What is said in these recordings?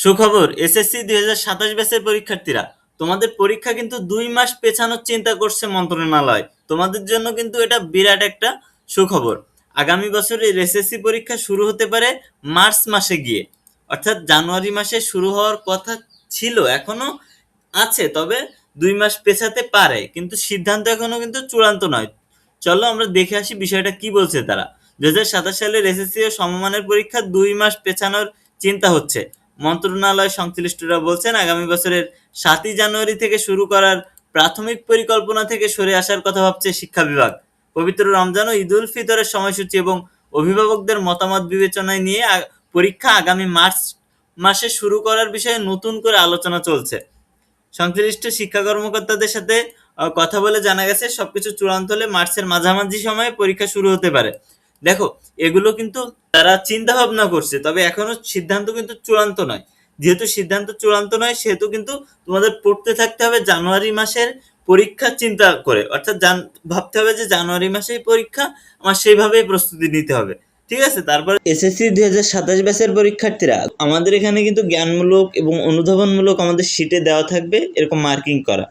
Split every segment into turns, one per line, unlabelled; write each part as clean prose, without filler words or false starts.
সুখবর এসএসসি 2027 ব্যাচের পরীক্ষার্থীরা, তোমাদের পরীক্ষা কিন্তু 2 মাস পেছানোর চিন্তা করছে মন্ত্রণালয়। তোমাদের জন্য কিন্তু এটা বিরাট একটা সুখবর। আগামী বছরের এসএসসি পরীক্ষা শুরু হতে পারে মার্চ মাসে গিয়ে, অর্থাৎ জানুয়ারি মাসে শুরু হওয়ার কথা ছিল, এখনো আছে, তবে 2 মাস পেছাতে পারে, কিন্তু সিদ্ধান্ত এখনো কিন্তু চূড়ান্ত নয়। চলো আমরা দেখে আসি বিষয়টা কি বলছে তারা। 2027 সালের এসএসসি ও সমমানের পরীক্ষা 2 মাস পেছানোর চিন্তা হচ্ছে। মন্ত্রণালয় সংশ্লিষ্টরা বলছেন, আগামী বছরের 7ই জানুয়ারি থেকে শুরু করার প্রাথমিক পরিকল্পনা থেকে সরে আসার কথা ভাবছে শিক্ষা বিভাগ। পবিত্র রমজান ও ঈদ উল ফিতরের সময়সূচি এবং অভিভাবকদের মতামত বিবেচনায় নিয়ে পরীক্ষা আগামী মার্চ মাসে শুরু করার বিষয়ে নতুন করে আলোচনা চলছে। সংশ্লিষ্ট শিক্ষা কর্মকর্তাদের সাথে কথা বলে জানা গেছে, সবকিছু চূড়ান্ত হলে মার্চের মাঝামাঝি সময়ে পরীক্ষা শুরু হতে পারে। দেখো, এগুলো কিন্তু তারা চিন্তা ভাবনা করছে, তবে এখনো সিদ্ধান্ত কিন্তু চূড়ান্ত নয়। যেহেতু সিদ্ধান্ত চূড়ান্ত নয়, সেহেতু কিন্তু তোমাদের পড়তে থাকতে হবে জানুয়ারি মাসের পরীক্ষা চিন্তা করে, অর্থাৎ ভাবতে হবে যে জানুয়ারি মাসেই পরীক্ষা, আমার সেইভাবেই প্রস্তুতি নিতে হবে। ঠিক আছে। তারপর এসএসসি 2027 ব্যাচের পরীক্ষার্থীরা, আমাদের এখানে কিন্তু জ্ঞানমূলক এবং অনুধাবনমূলক আমাদের শিটে দেওয়া থাকবে এরকম মার্কিং করা,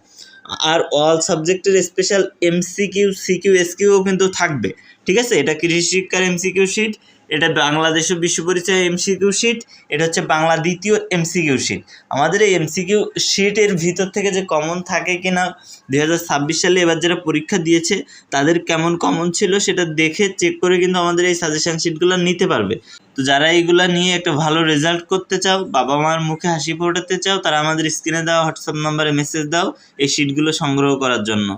আর অল সাবজেক্টের স্পেশাল এমসিকিউ সিকিউ এসকিউও কিন্তু থাকবে। ঠিক আছে, এটা কৃষি শিক্ষার এমসিকিউ শিট, এটা বাংলাদেশ ও বিশ্ব পরিচয় এমসিকিউ শিট, এটা হচ্ছে বাংলা দ্বিতীয় এমসিকিউ শিট। আমাদের এই এমসিকিউ শিটের ভিতর থেকে যে কমন থাকে কিনা 2026 সালে এবার যারা পরীক্ষা দিয়েছে তাদের কেমন কমন ছিল সেটা দেখে চেক করে কিন্তু আমাদের এই সাজেশন শিটগুলো নিতে পারবে। তো যারা এইগুলা নিয়ে একটা ভালো রেজাল্ট করতে চাও, বাবা মার মুখে হাসি ফোটাতে চাও, তারা আমাদের স্ক্রিনে দেওয়া হোয়াটসঅ্যাপ নাম্বারে মেসেজ দাও এই শিটগুলো সংগ্রহ করার জন্য।